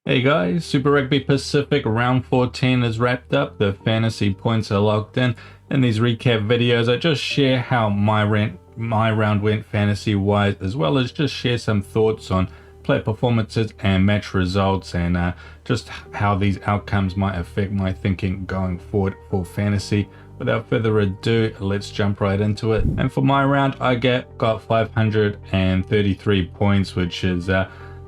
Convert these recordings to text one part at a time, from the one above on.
Hey guys, Super Rugby Pacific round 14 is wrapped up. The fantasy points are locked in. In these recap videos, I just share how my round went fantasy wise, as well as just share some thoughts on player performances and match results, and just how these outcomes might affect my thinking going forward for fantasy. Without further ado, let's jump right into it. And for my round, I got 533 points, which is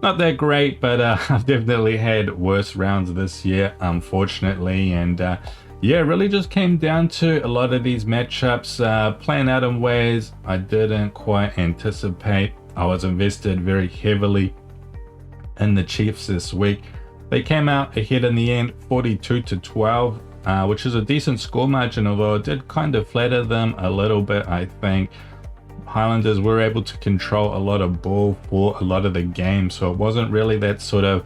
not that great, but I've definitely had worse rounds this year, unfortunately. And yeah, it really just came down to a lot of these matchups playing out in ways I didn't quite anticipate. I was invested very heavily in the Chiefs this week. They came out ahead in the end, 42-12, which is a decent score margin, although it did kind of flatter them a little bit, I think. Highlanders were able to control a lot of ball for a lot of the game, so it wasn't really that sort of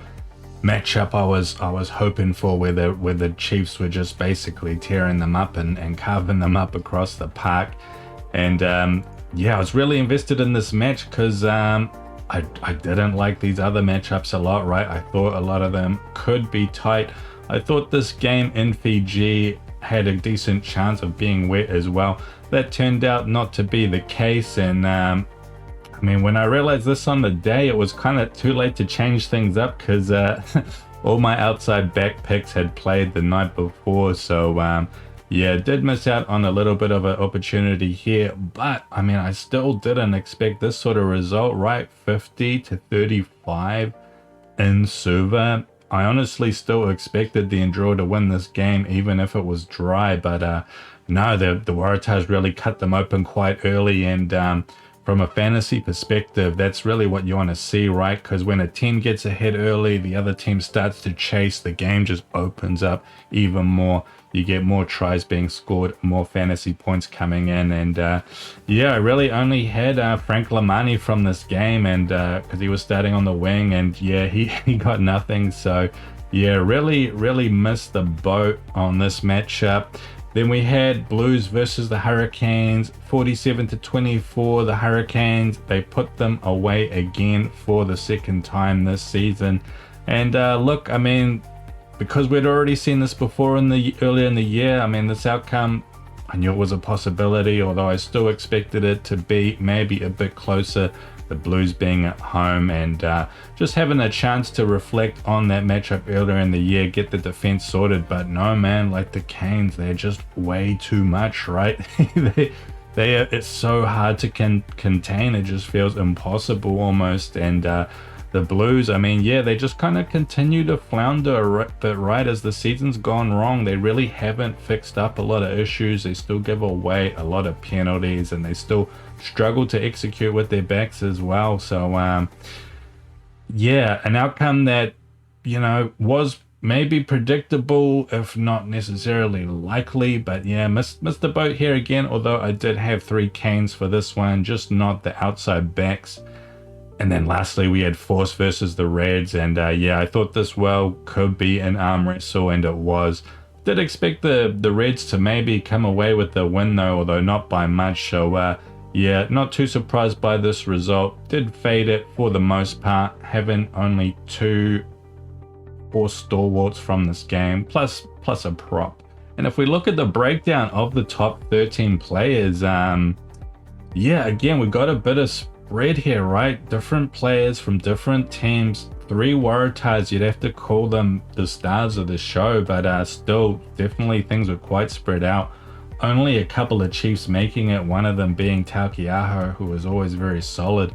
matchup I was hoping for, where the Chiefs were just basically tearing them up and carving them up across the park. And yeah, I was really invested in this match because I didn't like these other matchups a lot, right? I thought a lot of them could be tight. I thought this game in Fiji had a decent chance of being wet as well. That turned out not to be the case, and I mean, when I realized this on the day, it was kind of too late to change things up because all my outside back picks had played the night before. So yeah, did miss out on a little bit of an opportunity here, but I mean, I still didn't expect this sort of result, right? 50-35 in Suva. I honestly still expected the Enduro to win this game, even if it was dry, but no, the Waratahs really cut them open quite early, and from a fantasy perspective, that's really what you want to see, right? Because when a team gets ahead early, the other team starts to chase, the game just opens up even more. You get more tries being scored, more fantasy points coming in, and yeah, I really only had Frank Lamani from this game, and because he was starting on the wing, and yeah, he got nothing. So yeah, really missed the boat on this matchup. Then we had Blues versus the Hurricanes, 47-24. The Hurricanes, they put them away again for the second time this season. And look, I mean, because we'd already seen this before earlier in the year, I mean, this outcome, I knew it was a possibility, although I still expected it to be maybe a bit closer. The Blues being at home and just having a chance to reflect on that matchup earlier in the year, get the defense sorted. But no, man, like the Canes, they're just way too much, right? It's so hard to contain. It just feels impossible almost. And the Blues, I mean, yeah, they just kind of continue to flounder, but right as the season's gone wrong, they really haven't fixed up a lot of issues. They still give away a lot of penalties, and they still struggle to execute with their backs as well. So yeah, an outcome that, you know, was maybe predictable, if not necessarily likely, but yeah, missed the boat here again, although I did have 3 Canes for this one, just not the outside backs. And then lastly, we had Force versus the Reds, and yeah, I thought this well could be an arm wrestle, and it was. Did expect the Reds to maybe come away with the win though, although not by much. So yeah, not too surprised by this result. Did fade it for the most part, having only 2 force stalwarts from this game, plus a prop. And if we look at the breakdown of the top 13 players, yeah, again, we got a bit of spread here, right? Different players from different teams. 3 Waratahs, you'd have to call them the stars of the show, but still, definitely things were quite spread out. Only a couple of Chiefs making it, one of them being Taukiaho, who was always very solid.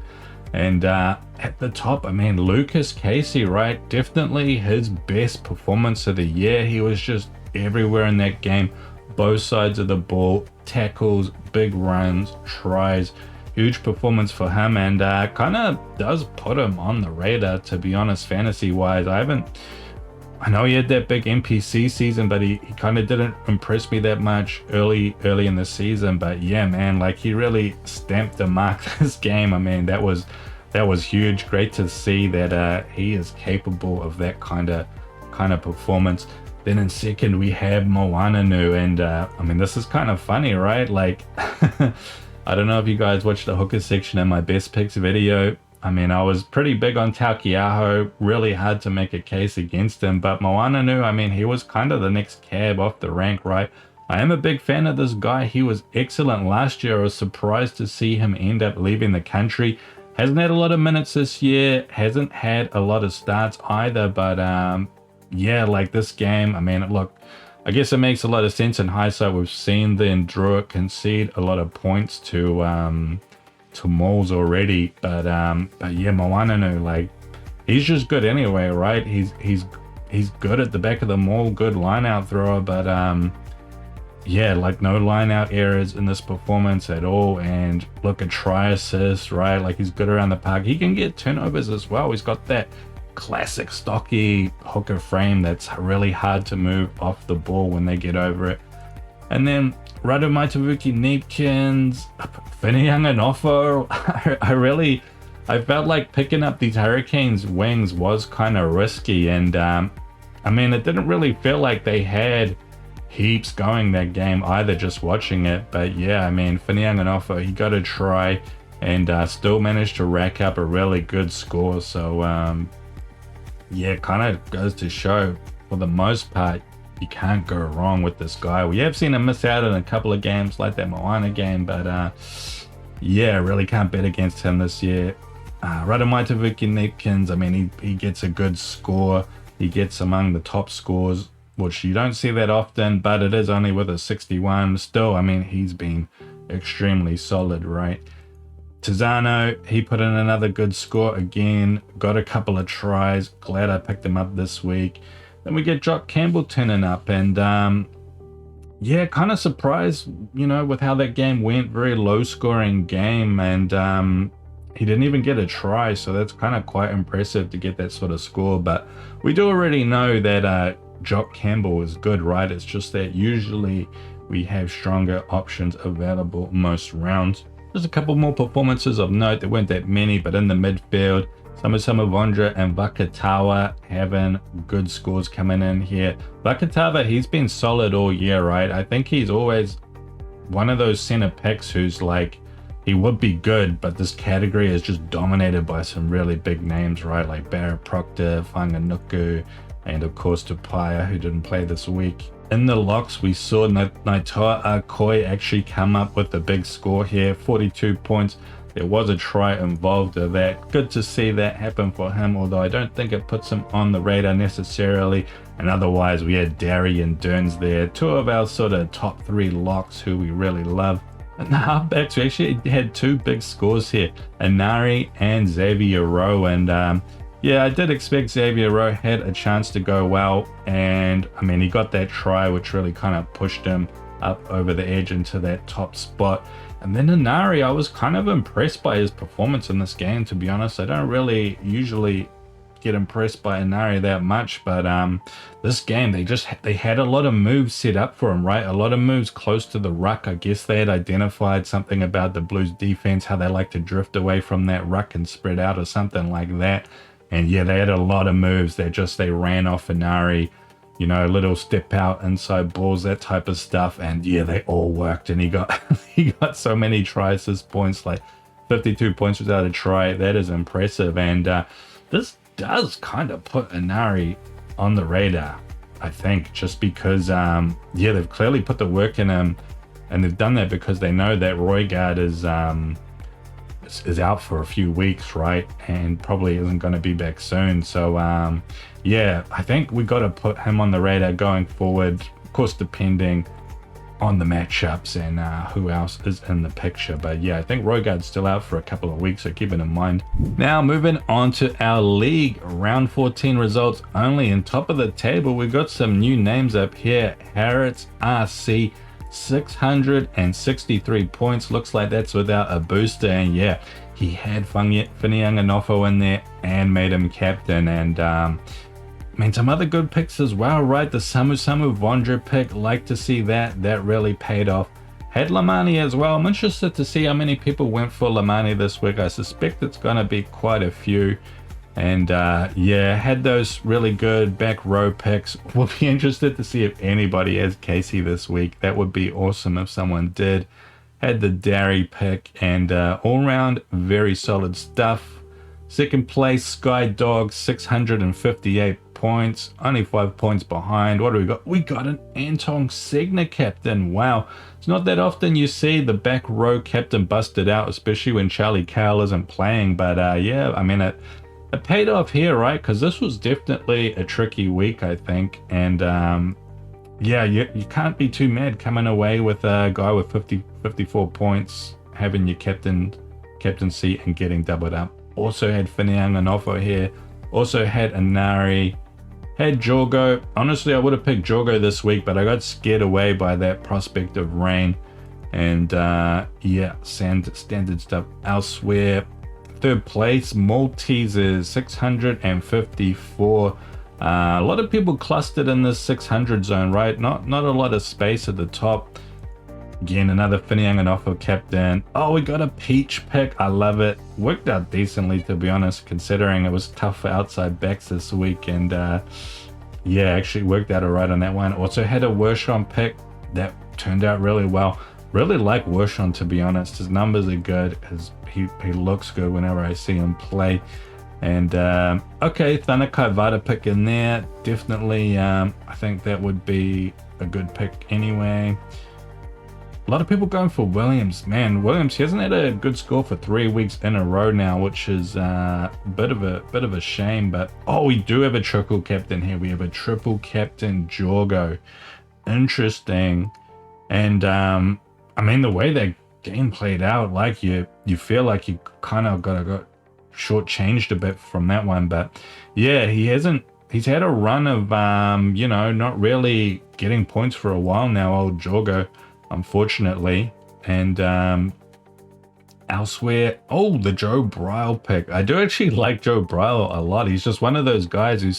And at the top, I mean, Lucas Casey, right? Definitely his best performance of the year. He was just everywhere in that game. Both sides of the ball, tackles, big runs, tries. Huge performance for him, and kind of does put him on the radar, to be honest, fantasy-wise. I know he had that big NPC season, but he kind of didn't impress me that much early in the season. But yeah, man, like he really stamped the mark this game. I mean, that was huge. Great to see that he is capable of that kind of performance. Then in second, we have Moananu, and I mean, this is kind of funny, right? Like, I don't know if you guys watched the hooker section in my best picks video. I mean, I was pretty big on Taukiaho, really hard to make a case against him, but Moananu, I mean, he was kind of the next cab off the rank, right? I am a big fan of this guy. He was excellent last year. I was surprised to see him end up leaving the country. Hasn't had a lot of minutes this year, hasn't had a lot of starts either, but yeah, like this game, I mean, look, I guess it makes a lot of sense in hindsight. We've seen the Endure concede a lot of points to Moles already, but yeah, Moananu, like, he's just good anyway, right? He's good at the back of the maul, good line out thrower, but yeah, like no line out errors in this performance at all. And look, a try assist, right? Like, he's good around the park. He can get turnovers as well. He's got that classic stocky hooker frame that's really hard to move off the ball when they get over it. And then Radu Maitavuki Neepkins, Finiyang and Offo. I felt like picking up these Hurricanes wings was kind of risky, and I mean, it didn't really feel like they had heaps going that game either, just watching it. But yeah, I mean, Finiyang and Offo, he got a try and still managed to rack up a really good score. So yeah, kind of goes to show, for the most part, you can't go wrong with this guy. We have seen him miss out in a couple of games like that Moana game, but yeah, really can't bet against him this year. Radu Maitavuki Neepkins, I mean, he gets a good score. He gets among the top scores, which you don't see that often, but it is only with a 61. Still, I mean, he's been extremely solid, right? Tizano, he put in another good score again, got a couple of tries. Glad I picked him up this week. Then we get Jock Campbell turning up, and yeah, kind of surprised, you know, with how that game went. Very low scoring game, and he didn't even get a try, so that's kind of quite impressive to get that sort of score. But we do already know that Jock Campbell is good, right? It's just that usually we have stronger options available most rounds. There's a couple more performances of note. There weren't that many, but in the midfield, Samusama Vondra and Vakatawa having good scores coming in here. Vakatawa, he's been solid all year, right? I think he's always one of those center picks who's like, he would be good, but this category is just dominated by some really big names, right? Like Barrett Proctor, Whanganuku, and of course Tupaya, who didn't play this week. In the locks, we saw Naitoa Akoi actually come up with a big score here, 42 points. There was a try involved of that. Good to see that happen for him, although I don't think it puts him on the radar necessarily. And otherwise, we had Darry and Derns there, two of our sort of top three locks who we really love. And the halfbacks, we actually had two big scores here, Inari and Xavier Rowe. And yeah, I did expect Xavier Rowe had a chance to go well. And I mean, he got that try, which really kind of pushed him up over the edge into that top spot. And then Inari, I was kind of impressed by his performance in this game, to be honest. I don't really usually get impressed by Inari that much, but this game, they had a lot of moves set up for him, right? A lot of moves close to the ruck. I guess they had identified something about the Blues defense, how they like to drift away from that ruck and spread out or something like that. And yeah, they had a lot of moves. They ran off Inari, you know, little step out, inside balls, that type of stuff. And yeah, they all worked, and he got so many try assist points, like 52 points without a try. That is impressive. And this does kind of put Inari on the radar, I think, just because yeah, they've clearly put the work in him, and they've done that because they know that Roygaard is out for a few weeks, right, and probably isn't going to be back soon. So yeah, I think we got to put him on the radar going forward, of course depending on the matchups and who else is in the picture. But yeah, I think Roygaard's still out for a couple of weeks, so keep it in mind. Now moving on to our league round 14 results only. In top of the table, we've got some new names up here. Harrods RC, 663 points. Looks like that's without a booster, and yeah, he had Finiyanga in there and made him captain. And I mean, some other good picks as well, right? The Samu Vondra pick, like to see that really paid off. Had Lamani as well. I'm interested to see how many people went for Lamani this week. I suspect it's going to be quite a few. And yeah, had those really good back row picks. We'll be interested to see if anybody has Casey this week. That would be awesome if someone did. Had the Darry pick, and all round very solid stuff. Second place, Sky Dog, 658 points, only 5 points behind. What do we got? We got an Anton Segner captain. Wow. It's not that often you see the back row captain busted out, especially when Charlie Cowell isn't playing. But yeah, I mean, it paid off here, right? Because this was definitely a tricky week, I think. And yeah, you can't be too mad coming away with a guy with 54 points, having your captaincy and getting doubled up. Also had Finiang Anofo here. Also had Inari. Had Jorgo. Honestly, I would have picked Jorgo this week, but I got scared away by that prospect of rain. And yeah, standard stuff elsewhere. Third place, Maltesers, 654. A lot of people clustered in this 600 zone, right? Not a lot of space at the top. Again, another Finiang Anofo captain. Oh, we got a peach pick. I love it. Worked out decently, to be honest, considering it was tough for outside backs this week. And yeah, actually worked out all right on that one. Also had a Wershon pick that turned out really well. Really like Wershon, to be honest. His numbers are good. He looks good whenever I see him play. And okay, Thanakai Vada pick in there. Definitely, I think that would be a good pick anyway. A lot of people going for Williams. Man, Williams, he hasn't had a good score for 3 weeks in a row now, which is a bit of a shame. But oh, we do have a triple captain here. We have a triple captain Jorgo. Interesting. And I mean, the way that game played out, like you feel like you kind of got shortchanged a bit from that one. But yeah, he's had a run of you know, not really getting points for a while now, old Jorgo, unfortunately. And elsewhere, oh, the Joe Bryle pick. I do actually like Joe Bryle a lot. He's just one of those guys who's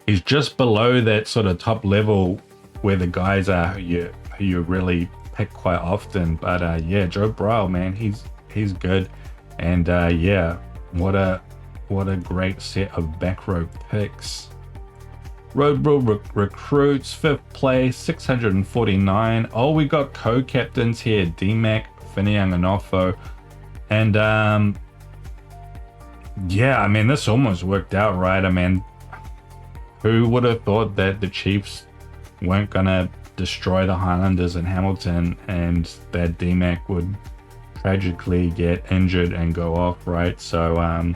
he's just below that sort of top level where the guys are who you really pick quite often. But yeah, Joe Bryle, man, he's good. And yeah, what a great set of back row picks. Road Rule Recruits, 5th place, 649. Oh, we got co-captains here, DMAC, Finiang Anofo. And yeah, I mean, this almost worked out, right? I mean, who would have thought that the Chiefs weren't going to destroy the Highlanders in Hamilton and that DMAC would tragically get injured and go off, right? So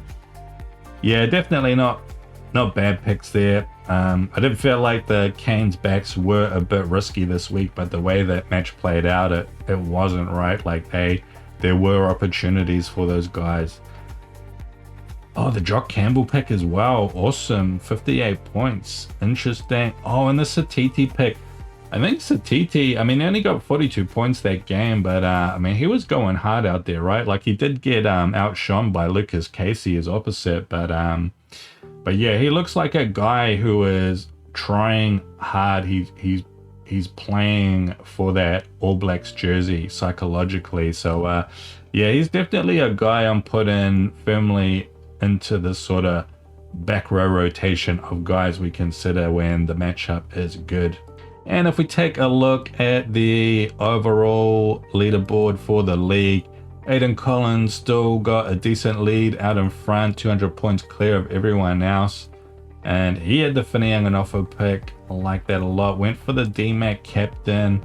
yeah, definitely not bad picks there. I did feel like the Canes backs were a bit risky this week, but the way that match played out, it wasn't, right? Like there were opportunities for those guys. Oh, the Jock Campbell pick as well. Awesome. 58 points. Interesting. Oh, and the Satiti pick. I think Satiti, I mean, he only got 42 points that game, but I mean, he was going hard out there, right? Like, he did get outshone by Lucas Casey, his opposite, but yeah, he looks like a guy who is trying hard. He's playing for that All Blacks jersey psychologically. So yeah, he's definitely a guy I'm putting firmly into the sort of back row rotation of guys we consider when the matchup is good. And if we take a look at the overall leaderboard for the league, Aiden Collins still got a decent lead out in front, 200 points clear of everyone else. And he had the Finiang Anofo pick. I like that a lot. Went for the DMAC captain.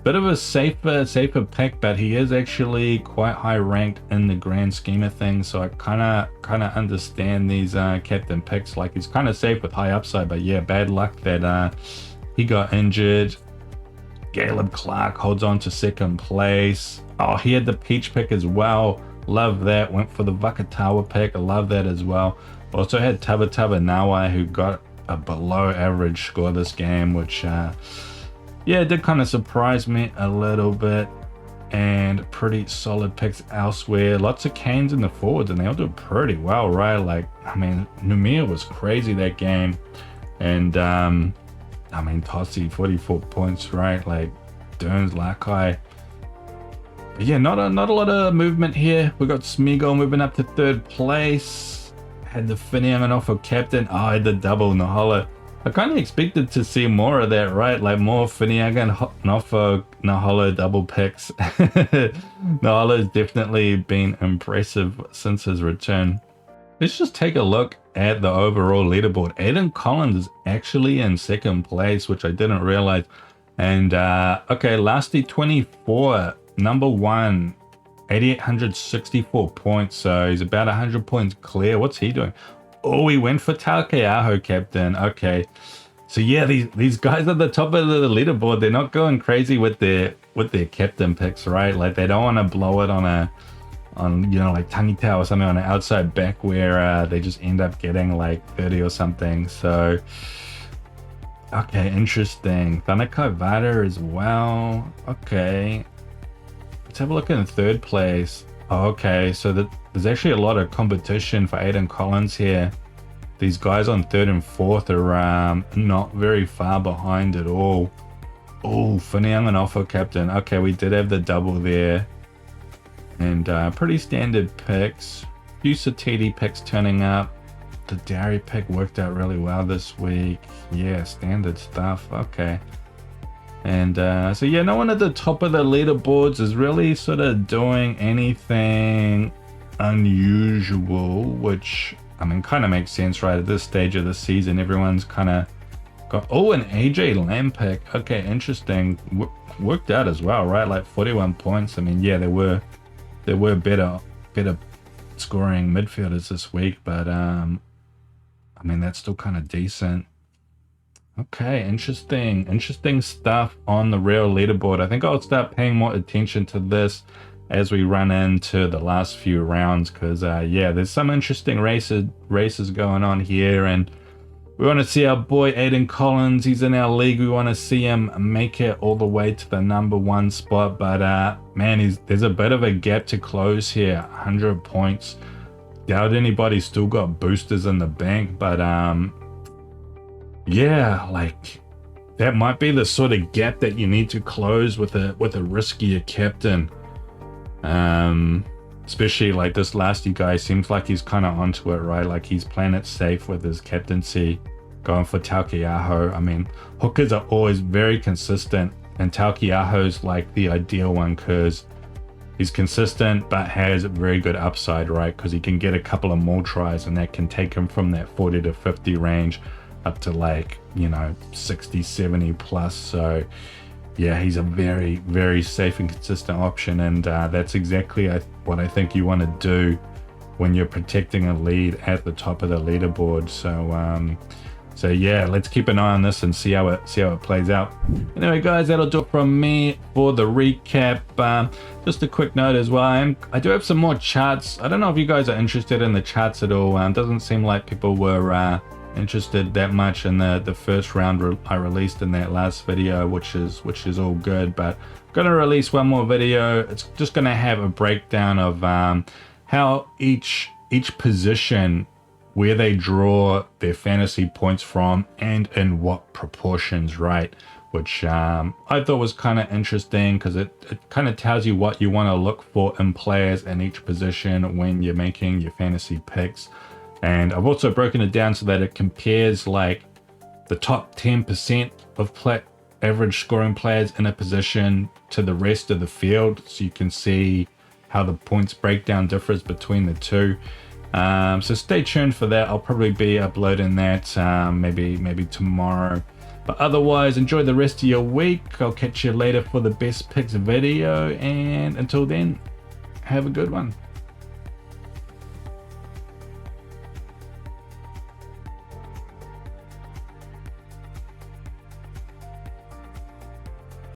Bit of a safer pick, but he is actually quite high ranked in the grand scheme of things. So I kind of understand these captain picks. Like, he's kind of safe with high upside, but yeah, bad luck that he got injured. Caleb Clark holds on to second place. Oh, he had the peach pick as well. Love that. Went for the Vakatawa pick. I love that as well. Also had Tabataba Nawai, who got a below average score this game, which yeah, did kind of surprise me a little bit. And pretty solid picks elsewhere. Lots of Canes in the forwards, and they all did pretty well, right? Like, I mean, Numia was crazy that game. And I mean, Tossi, 44 points, right? Like, Derns, Lakai. But yeah, not a lot of movement here. We got Smeagol moving up to 3rd place. Had the Finiang Anofo captain. Oh, I had the double Nahola. I kind of expected to see more of that, right? Like more Finiang Anofo Nahola double picks. Nahola has definitely been impressive since his return. let's just take a look at the overall leaderboard. Aiden Collins is actually in second place, which I didn't realize. And okay, Lasty 24, number one, 8,864 points. So he's about 100 points clear. What's he doing? Oh, he went for Takeaho, captain. Okay. So yeah, these guys at the top of the leaderboard, they're not going crazy with their captain picks, right? Like they don't want to blow it on you know, like Tangitao or something on an outside back where they just end up getting like 30 or something. So okay, interesting. Thanakai Vada as well. Okay, let's have a look in third place. Oh, okay, so there's actually a lot of competition for Aiden Collins here. These guys on third and fourth are not very far behind at all. Oh, Finiang and Offer captain. Okay, we did have the double there. And pretty standard picks. Few Satiti picks turning up. The Dairy pick worked out really well this week. Yeah, standard stuff. Okay. And so yeah, no one at the top of the leaderboards is really sort of doing anything unusual, which I mean kind of makes sense, right? At this stage of the season, everyone's kind of got, oh, an AJ Lamb pick. Okay, interesting. Worked out as well, right? Like 41 points. I mean, yeah, there were better scoring midfielders this week, but I mean that's still kind of decent. Okay, interesting stuff on the real leaderboard. I think I'll start paying more attention to this as we run into the last few rounds, because yeah, there's some interesting races going on here, and we want to see our boy Aiden Collins. He's in our league. We want to see him make it all the way to the number one spot. But man, there's a bit of a gap to close here. 100 points. Doubt anybody's still got boosters in the bank. But yeah, like that might be the sort of gap that you need to close with a riskier captain. Especially like this Lasty guy seems like he's kind of onto it, right? Like he's playing it safe with his captaincy, going for Taukei'aho. I mean, hookers are always very consistent, and Taukei'aho's like the ideal one because he's consistent but has very good upside, right? Because he can get a couple of more tries, and that can take him from that 40 to 50 range up to like, you know, 60, 70 plus. So yeah, he's a very, very safe and consistent option, and that's exactly what I think you want to do when you're protecting a lead at the top of the leaderboard. So yeah, let's keep an eye on this and see how it plays out. Anyway, guys, that'll do it from me for the recap. Just a quick note as well, I do have some more charts. I don't know if you guys are interested in the charts at all. Doesn't seem like people were interested that much in the first round I released in that last video, which is all good, but I'm gonna release one more video. It's just gonna have a breakdown of how each position, where they draw their fantasy points from and in what proportions, right? Which I thought was kind of interesting because it kind of tells you what you want to look for in players in each position when you're making your fantasy picks. And I've also broken it down so that it compares like the top 10% of average scoring players in a position to the rest of the field, so you can see how the points breakdown differs between the two. So stay tuned for that. I'll probably be uploading that maybe tomorrow. But otherwise, enjoy the rest of your week. I'll catch you later for the best picks video, and until then, have a good one.